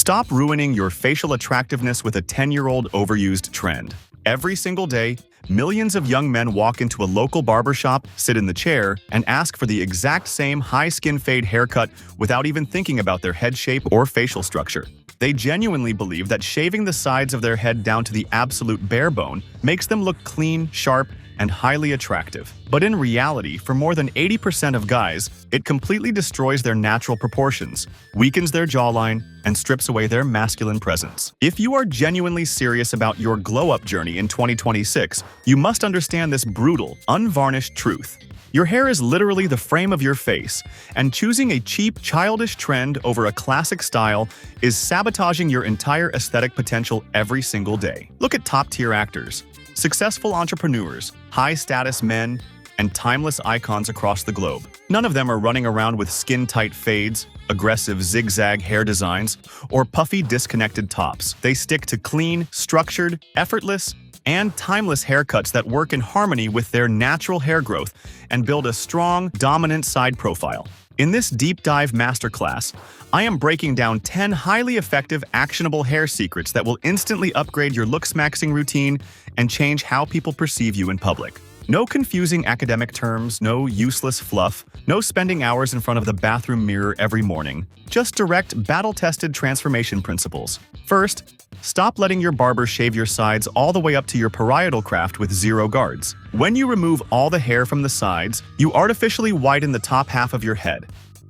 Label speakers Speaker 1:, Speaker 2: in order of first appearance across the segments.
Speaker 1: Stop ruining your facial attractiveness with a 10-year-old overused trend. Every single day, millions of young men walk into a local barbershop, sit in the chair, and ask for the exact same high skin fade haircut without even thinking about their head shape or facial structure. They genuinely believe that shaving the sides of their head down to the absolute bare bone makes them look clean, sharp, and highly attractive. But in reality, for more than 80% of guys, it completely destroys their natural proportions, weakens their jawline, and strips away their masculine presence. If you are genuinely serious about your glow-up journey in 2026, you must understand this brutal, unvarnished truth. Your hair is literally the frame of your face, and choosing a cheap, childish trend over a classic style is sabotaging your entire aesthetic potential every single day. Look at top-tier actors, successful entrepreneurs, high-status men, and timeless icons across the globe. None of them are running around with skin-tight fades, aggressive zigzag hair designs, or puffy disconnected tops. They stick to clean, structured, effortless, and timeless haircuts that work in harmony with their natural hair growth and build a strong, dominant side profile. In this deep dive masterclass, I am breaking down 10 highly effective, actionable hair secrets that will instantly upgrade your Looksmaxxing routine and change how people perceive you in public. No confusing academic terms, no useless fluff, no spending hours in front of the bathroom mirror every morning. Just direct, battle-tested transformation principles. First, stop letting your barber shave your sides all the way up to your parietal craft with zero guards. When you remove all the hair from the sides, you artificially widen the top half of your head,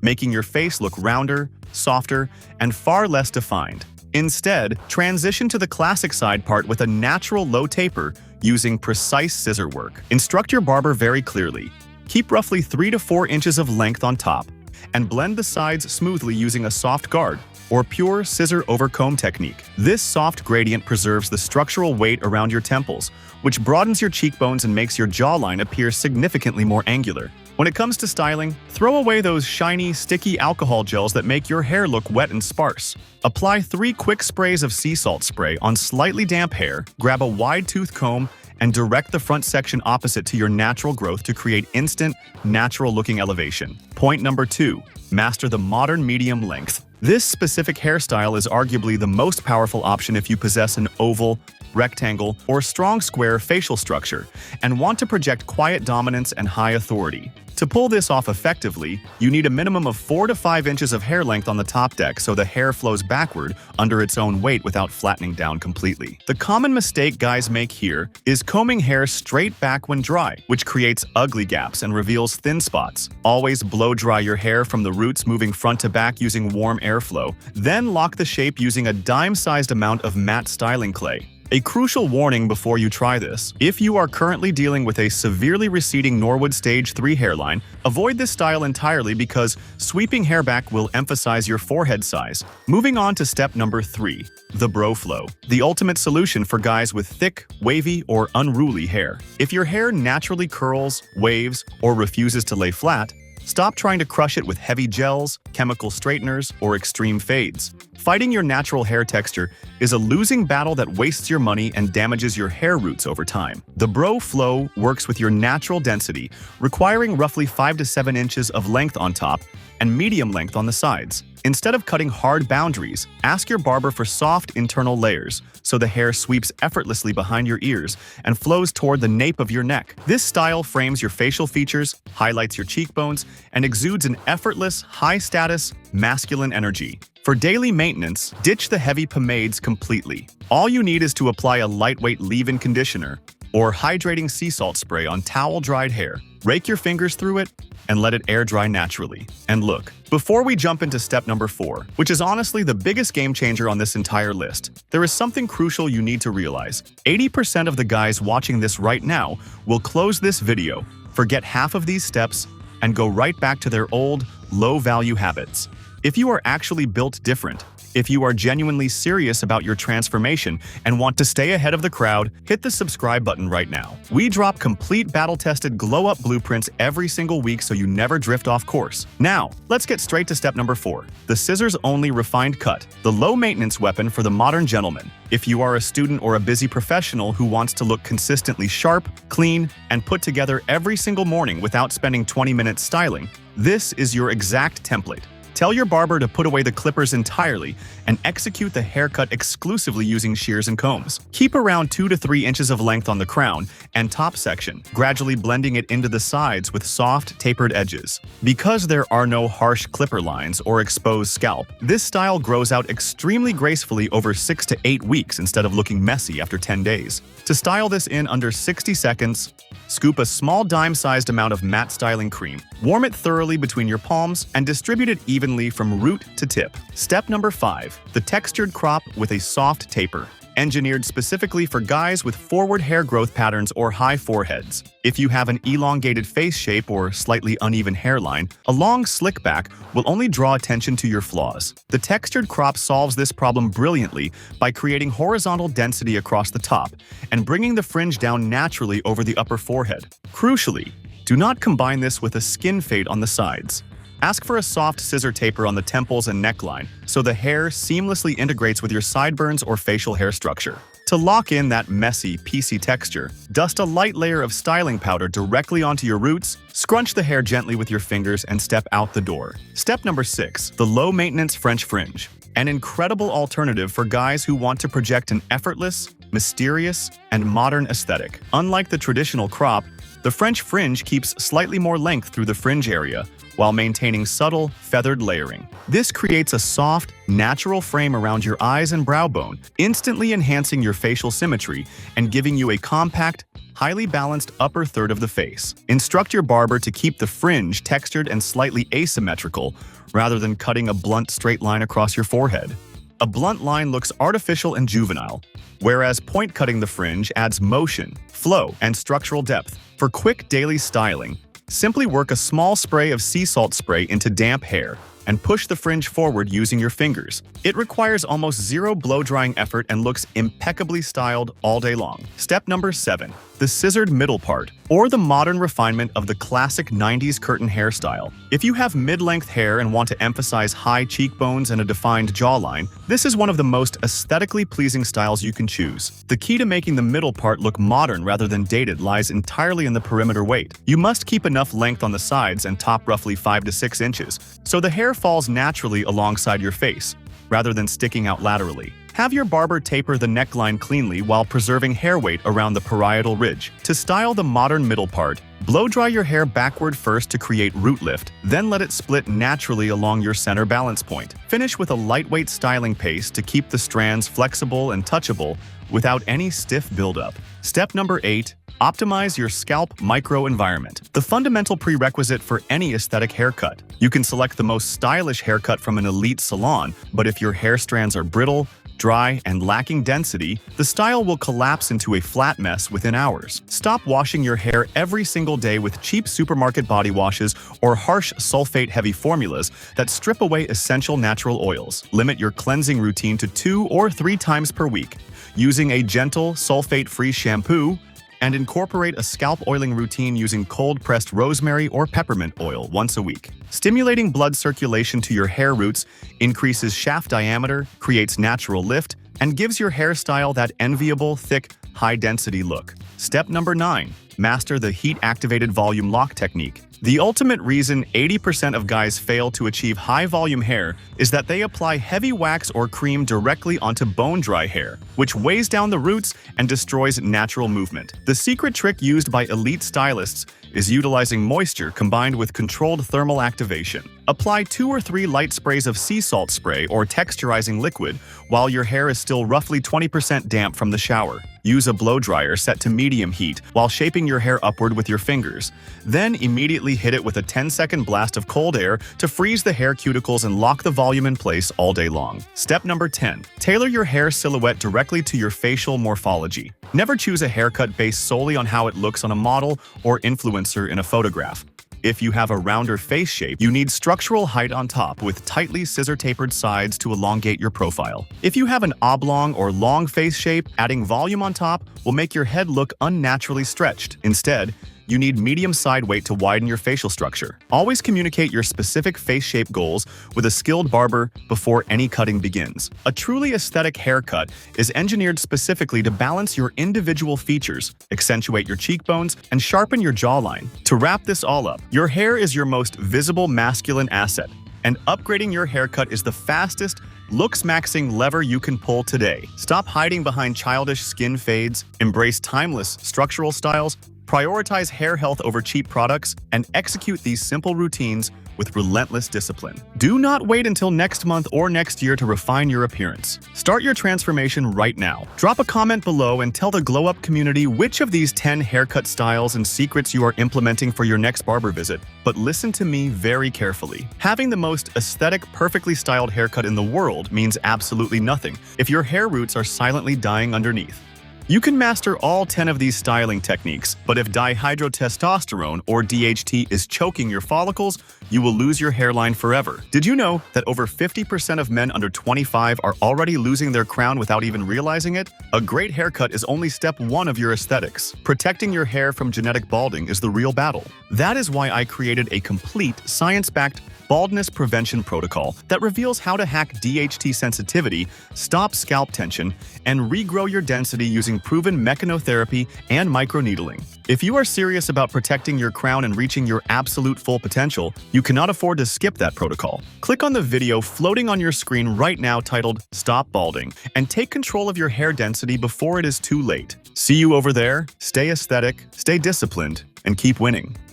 Speaker 1: making your face look rounder, softer, and far less defined. Instead, transition to the classic side part with a natural low taper using precise scissor work. Instruct your barber very clearly. Keep roughly 3 to 4 inches of length on top, and blend the sides smoothly using a soft guard or pure scissor over comb technique. This soft gradient preserves the structural weight around your temples, which broadens your cheekbones and makes your jawline appear significantly more angular. When it comes to styling, throw away those shiny, sticky alcohol gels that make your hair look wet and sparse. Apply 3 quick sprays of sea salt spray on slightly damp hair, grab a wide-tooth comb, and direct the front section opposite to your natural growth to create instant, natural-looking elevation. Point number 2. Master the modern medium length. This specific hairstyle is arguably the most powerful option if you possess an oval, rectangle, or strong square facial structure and want to project quiet dominance and high authority. To pull this off effectively, you need a minimum of 4 to 5 inches of hair length on the top deck so the hair flows backward under its own weight without flattening down completely. The common mistake guys make here is combing hair straight back when dry, which creates ugly gaps and reveals thin spots. Always blow dry your hair from the roots moving front to back using warm airflow, then lock the shape using a dime-sized amount of matte styling clay. A crucial warning before you try this: if you are currently dealing with a severely receding Norwood Stage 3 hairline, avoid this style entirely because sweeping hair back will emphasize your forehead size. Moving on to step number 3, the bro flow, the ultimate solution for guys with thick, wavy, or unruly hair. If your hair naturally curls, waves, or refuses to lay flat, stop trying to crush it with heavy gels, chemical straighteners, or extreme fades. Fighting your natural hair texture is a losing battle that wastes your money and damages your hair roots over time. The bro flow works with your natural density, requiring roughly 5 to 7 inches of length on top and medium length on the sides. Instead of cutting hard boundaries, ask your barber for soft internal layers so the hair sweeps effortlessly behind your ears and flows toward the nape of your neck. This style frames your facial features, highlights your cheekbones, and exudes an effortless, high-status, masculine energy. For daily maintenance, ditch the heavy pomades completely. All you need is to apply a lightweight leave-in conditioner or hydrating sea salt spray on towel-dried hair. Rake your fingers through it and let it air dry naturally. And look, before we jump into step number 4, which is honestly the biggest game changer on this entire list, there is something crucial you need to realize. 80% of the guys watching this right now will close this video, forget half of these steps, and go right back to their old, low-value habits. If you are actually built different, if you are genuinely serious about your transformation and want to stay ahead of the crowd, hit the subscribe button right now. We drop complete battle-tested glow-up blueprints every single week so you never drift off course. Now, let's get straight to step number 4, the scissors-only refined cut, the low-maintenance weapon for the modern gentleman. If you are a student or a busy professional who wants to look consistently sharp, clean, and put together every single morning without spending 20 minutes styling, this is your exact template. Tell your barber to put away the clippers entirely and execute the haircut exclusively using shears and combs. Keep around 2 to 3 inches of length on the crown and top section, gradually blending it into the sides with soft, tapered edges. Because there are no harsh clipper lines or exposed scalp, this style grows out extremely gracefully over 6 to 8 weeks instead of looking messy after 10 days. To style this in under 60 seconds, scoop a small dime-sized amount of matte styling cream, warm it thoroughly between your palms, and distribute it evenly from root to tip. Step number 5. The textured crop with a soft taper. Engineered specifically for guys with forward hair growth patterns or high foreheads. If you have an elongated face shape or slightly uneven hairline, a long slick back will only draw attention to your flaws. The textured crop solves this problem brilliantly by creating horizontal density across the top and bringing the fringe down naturally over the upper forehead. Crucially, do not combine this with a skin fade on the sides. Ask for a soft scissor taper on the temples and neckline so the hair seamlessly integrates with your sideburns or facial hair structure. To lock in that messy, piecey texture, dust a light layer of styling powder directly onto your roots, scrunch the hair gently with your fingers, and step out the door. Step number 6. The low-maintenance French fringe. An incredible alternative for guys who want to project an effortless, mysterious, and modern aesthetic. Unlike the traditional crop, the French fringe keeps slightly more length through the fringe area, while maintaining subtle, feathered layering. This creates a soft, natural frame around your eyes and brow bone, instantly enhancing your facial symmetry and giving you a compact, highly balanced upper third of the face. Instruct your barber to keep the fringe textured and slightly asymmetrical, rather than cutting a blunt straight line across your forehead. A blunt line looks artificial and juvenile, whereas point cutting the fringe adds motion, flow, and structural depth. For quick daily styling, simply work a small spray of sea salt spray into damp hair and push the fringe forward using your fingers. It requires almost zero blow-drying effort and looks impeccably styled all day long. Step number 7. The scissored middle part, or the modern refinement of the classic 90s curtain hairstyle. If you have mid-length hair and want to emphasize high cheekbones and a defined jawline, this is one of the most aesthetically pleasing styles you can choose. The key to making the middle part look modern rather than dated lies entirely in the perimeter weight. You must keep enough length on the sides and top roughly 5 to 6 inches, so the hair falls naturally alongside your face, rather than sticking out laterally. Have your barber taper the neckline cleanly while preserving hair weight around the parietal ridge. To style the modern middle part, blow-dry your hair backward first to create root lift, then let it split naturally along your center balance point. Finish with a lightweight styling paste to keep the strands flexible and touchable without any stiff buildup. Step number 8. Optimize your scalp microenvironment. The fundamental prerequisite for any aesthetic haircut. You can select the most stylish haircut from an elite salon, but if your hair strands are brittle, dry, and lacking density, the style will collapse into a flat mess within hours. Stop washing your hair every single day with cheap supermarket body washes or harsh sulfate-heavy formulas that strip away essential natural oils. Limit your cleansing routine to 2 or 3 times per week, using a gentle, sulfate-free shampoo, and incorporate a scalp oiling routine using cold-pressed rosemary or peppermint oil once a week. Stimulating blood circulation to your hair roots increases shaft diameter, creates natural lift, and gives your hairstyle that enviable, thick, high-density look. Step number 9. Master the heat-activated volume lock technique. The ultimate reason 80% of guys fail to achieve high-volume hair is that they apply heavy wax or cream directly onto bone-dry hair, which weighs down the roots and destroys natural movement. The secret trick used by elite stylists is utilizing moisture combined with controlled thermal activation. Apply 2 or 3 light sprays of sea salt spray or texturizing liquid while your hair is still roughly 20% damp from the shower. Use a blow dryer set to medium heat while shaping your hair upward with your fingers. Then immediately hit it with a 10-second blast of cold air to freeze the hair cuticles and lock the volume in place all day long. Step number 10. Tailor your hair silhouette directly to your facial morphology. Never choose a haircut based solely on how it looks on a model or influencer in a photograph. If you have a rounder face shape, you need structural height on top with tightly scissor-tapered sides to elongate your profile. If you have an oblong or long face shape, adding volume on top will make your head look unnaturally stretched. Instead, you need medium side weight to widen your facial structure. Always communicate your specific face shape goals with a skilled barber before any cutting begins. A truly aesthetic haircut is engineered specifically to balance your individual features, accentuate your cheekbones, and sharpen your jawline. To wrap this all up, your hair is your most visible masculine asset, And upgrading your haircut is the fastest, Looksmaxxing lever you can pull today. Stop hiding behind childish skin fades, embrace timeless structural styles, prioritize hair health over cheap products, and execute these simple routines with relentless discipline. Do not wait until next month or next year to refine your appearance. Start your transformation right now. Drop a comment below and tell the Glow Up community which of these 10 haircut styles and secrets you are implementing for your next barber visit. But listen to me very carefully. Having the most aesthetic, perfectly styled haircut in the world means absolutely nothing if your hair roots are silently dying underneath. You can master all 10 of these styling techniques, but if dihydrotestosterone, or DHT, is choking your follicles, you will lose your hairline forever. Did you know that over 50% of men under 25 are already losing their crown without even realizing it? A great haircut is only step one of your aesthetics. Protecting your hair from genetic balding is the real battle. That is why I created a complete, science-backed baldness prevention protocol that reveals how to hack DHT sensitivity, stop scalp tension, and regrow your density using proven mechanotherapy and microneedling. If you are serious about protecting your crown and reaching your absolute full potential, you cannot afford to skip that protocol. Click on the video floating on your screen right now titled "Stop Balding" and take control of your hair density before it is too late. See you over there. Stay aesthetic, stay disciplined, and keep winning.